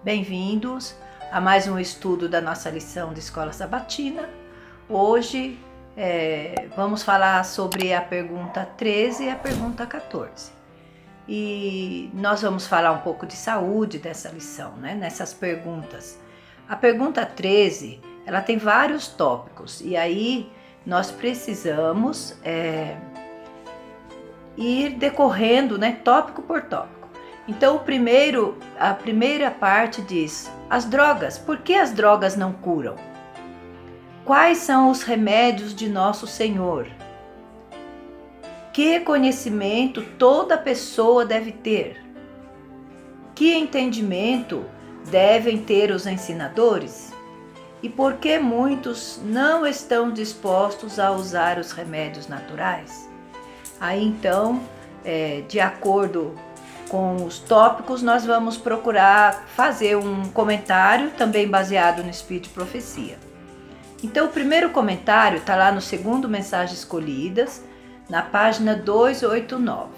Bem-vindos a mais um estudo da nossa lição de Escola Sabatina. Hoje vamos falar sobre a pergunta 13 e a pergunta 14. E nós vamos falar um pouco de saúde dessa lição, né? Nessas perguntas. A pergunta 13, ela tem vários tópicos e aí nós precisamos ir decorrendo, né, tópico por tópico. Então a primeira parte diz: as drogas, por que as drogas não curam? Quais são os remédios de nosso Senhor? Que conhecimento toda pessoa deve ter? Que entendimento devem ter os ensinadores? E por que muitos não estão dispostos a usar os remédios naturais? Aí então, de acordo com os tópicos, nós vamos procurar fazer um comentário também baseado no Espírito de Profecia. Então, o primeiro comentário está lá no segundo Mensagens Escolhidas, na página 289.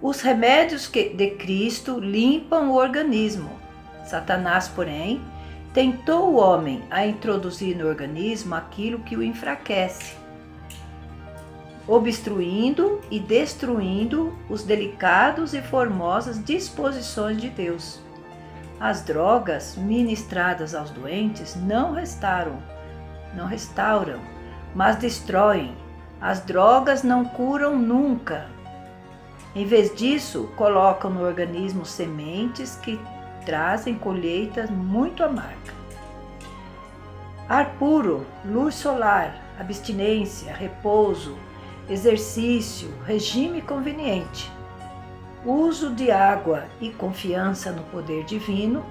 Os remédios de Cristo limpam o organismo. Satanás, porém, tentou o homem a introduzir no organismo aquilo que o enfraquece, obstruindo e destruindo os delicados e formosas disposições de Deus. As drogas ministradas aos doentes não restauram, mas destroem. As drogas não curam nunca. Em vez disso, colocam no organismo sementes que trazem colheitas muito amargas. Ar puro, luz solar, abstinência, repouso, exercício, regime conveniente, uso de água e confiança no poder divino,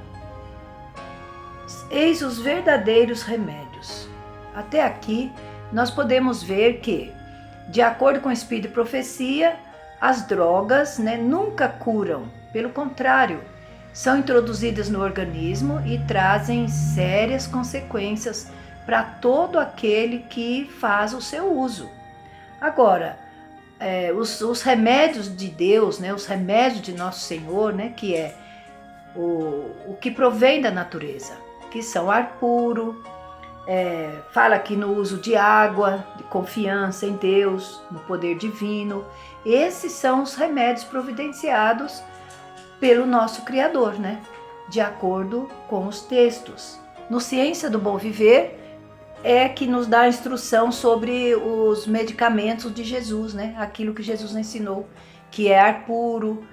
eis os verdadeiros remédios. Até aqui, nós podemos ver que, de acordo com o Espírito de Profecia, as drogas, nunca curam, pelo contrário, são introduzidas no organismo e trazem sérias consequências para todo aquele que faz o seu uso. Agora, os remédios de Deus, os remédios de Nosso Senhor, que é o que provém da natureza, que são ar puro, fala aqui no uso de água, de confiança em Deus, no poder divino. Esses são os remédios providenciados pelo nosso Criador, de acordo com os textos. No Ciência do Bom Viver, que nos dá a instrução sobre os medicamentos de Jesus, aquilo que Jesus ensinou, que é ar puro,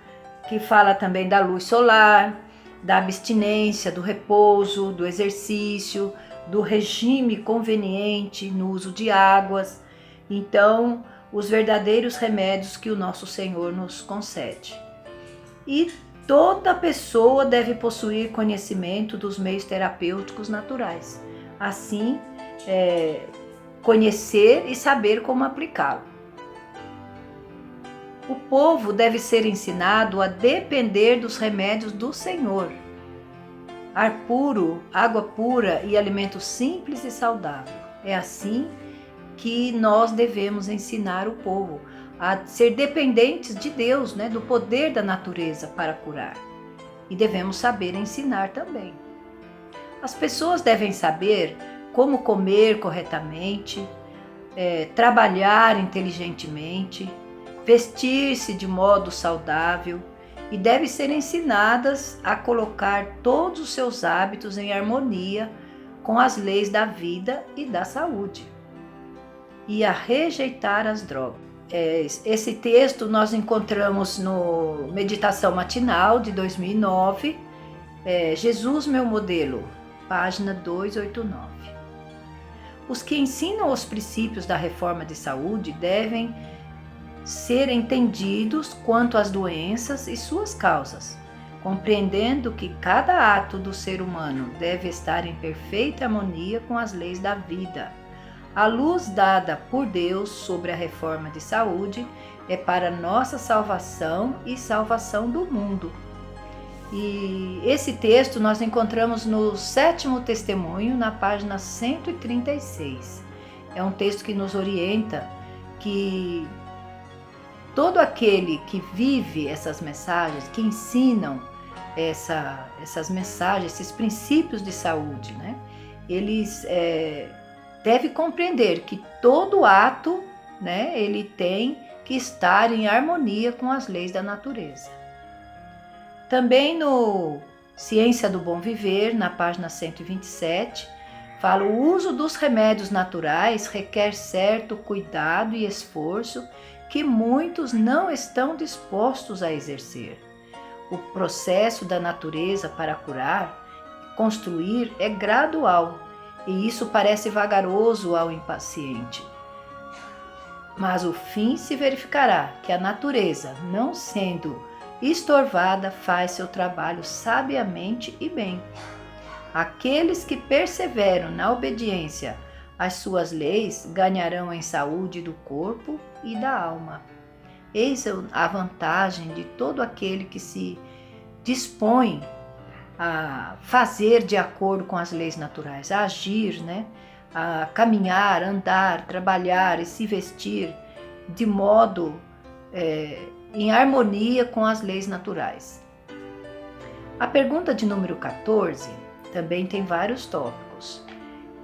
que fala também da luz solar, da abstinência, do repouso, do exercício, do regime conveniente no uso de águas. Então, os verdadeiros remédios que o nosso Senhor nos concede. E toda pessoa deve possuir conhecimento dos meios terapêuticos naturais. Assim, conhecer e saber como aplicá-lo. O povo deve ser ensinado a depender dos remédios do Senhor. Ar puro, água pura e alimento simples e saudável. É assim que nós devemos ensinar o povo a ser dependentes de Deus, do poder da natureza para curar. E devemos saber ensinar também. As pessoas devem saber como comer corretamente, trabalhar inteligentemente, vestir-se de modo saudável e devem ser ensinadas a colocar todos os seus hábitos em harmonia com as leis da vida e da saúde e a rejeitar as drogas. Esse texto nós encontramos no Meditação Matinal de 2009, Jesus Meu Modelo, página 289. Os que ensinam os princípios da reforma de saúde devem ser entendidos quanto às doenças e suas causas, compreendendo que cada ato do ser humano deve estar em perfeita harmonia com as leis da vida. A luz dada por Deus sobre a reforma de saúde é para nossa salvação e salvação do mundo. E esse texto nós encontramos no 7º testemunho, na página 136. É um texto que nos orienta que todo aquele que vive essas mensagens, que ensinam essas mensagens, esses princípios de saúde, né? Eles devem compreender que todo ato, né, ele tem que estar em harmonia com as leis da natureza. Também no Ciência do Bom Viver, na página 127, fala: o uso dos remédios naturais requer certo cuidado e esforço que muitos não estão dispostos a exercer. O processo da natureza para curar e construir é gradual, e isso parece vagaroso ao impaciente. Mas o fim se verificará que a natureza, não sendo estorvada, faz seu trabalho sabiamente e bem. Aqueles que perseveram na obediência às suas leis ganharão em saúde do corpo e da alma. Eis a vantagem de todo aquele que se dispõe a fazer de acordo com as leis naturais, a agir, né? A caminhar, andar, trabalhar e se vestir de modo em harmonia com as leis naturais. A pergunta de número 14 também tem vários tópicos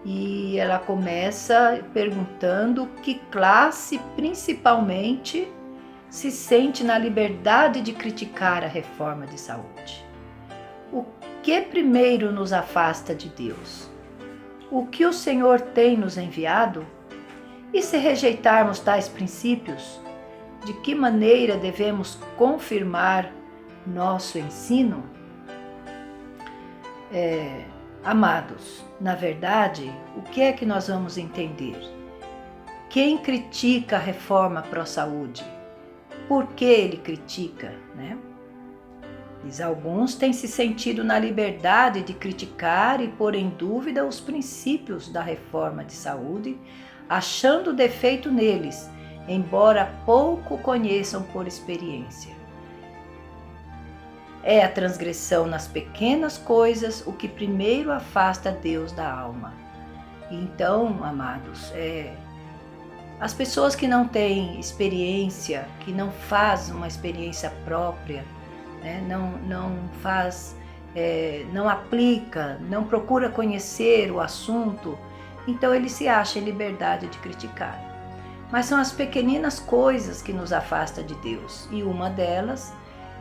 e ela começa perguntando que classe principalmente se sente na liberdade de criticar a reforma de saúde. O que primeiro nos afasta de Deus? O que o Senhor tem nos enviado? E se rejeitarmos tais princípios, de que maneira devemos confirmar nosso ensino? Amados, na verdade, o que é que nós vamos entender? Quem critica a reforma pró-saúde? Por que ele critica, né? Diz: alguns têm se sentido na liberdade de criticar e pôr em dúvida os princípios da reforma de saúde, achando defeito neles, embora pouco conheçam por experiência. É a transgressão nas pequenas coisas o que primeiro afasta Deus da alma. Então, amados, as pessoas que não têm experiência, que não fazem uma experiência própria, né, não aplica, não procura conhecer o assunto, então ele se acha em liberdade de criticar. Mas são as pequeninas coisas que nos afastam de Deus, e uma delas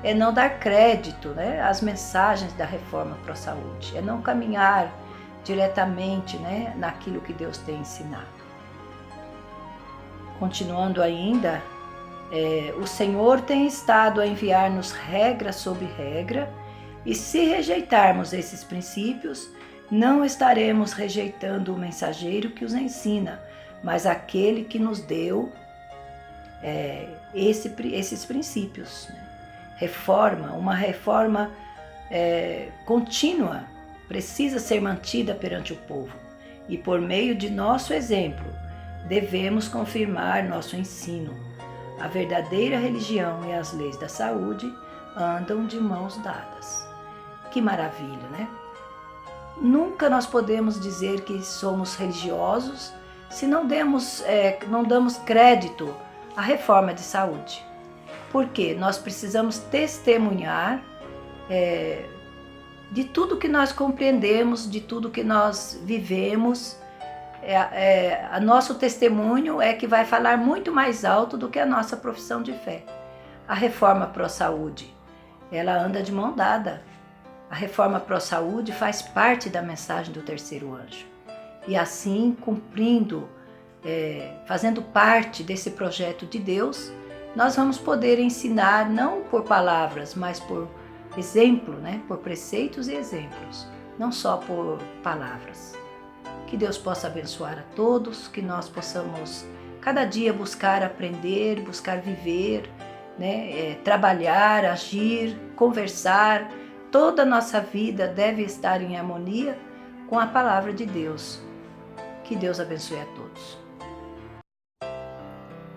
é não dar crédito, né, às mensagens da reforma pró-saúde, é não caminhar diretamente, né, naquilo que Deus tem ensinado. Continuando ainda, o Senhor tem estado a enviar-nos regra sobre regra, e se rejeitarmos esses princípios, não estaremos rejeitando o mensageiro que os ensina, mas aquele que nos deu esses princípios. Uma reforma contínua precisa ser mantida perante o povo, e por meio de nosso exemplo, devemos confirmar nosso ensino. A verdadeira religião e as leis da saúde andam de mãos dadas. Que maravilha, né? Nunca nós podemos dizer que somos religiosos se não damos crédito à reforma de saúde. Porque nós precisamos testemunhar de tudo que nós compreendemos, de tudo que nós vivemos. Nosso testemunho é que vai falar muito mais alto do que a nossa profissão de fé. A reforma pró-saúde, ela anda de mão dada. A reforma pró-saúde faz parte da mensagem do terceiro anjo. E assim, cumprindo, fazendo parte desse projeto de Deus, nós vamos poder ensinar não por palavras, mas por exemplo, né? Por preceitos e exemplos, não só por palavras. Que Deus possa abençoar a todos, que nós possamos cada dia buscar aprender, buscar viver, né? Trabalhar, agir, conversar. Toda a nossa vida deve estar em harmonia com a palavra de Deus. Que Deus abençoe a todos.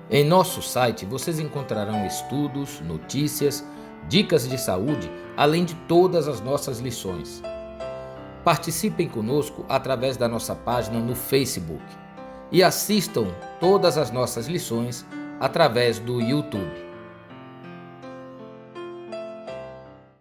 Em nosso site vocês encontrarão estudos, notícias, dicas de saúde, além de todas as nossas lições. Participem conosco através da nossa página no Facebook e assistam todas as nossas lições através do YouTube.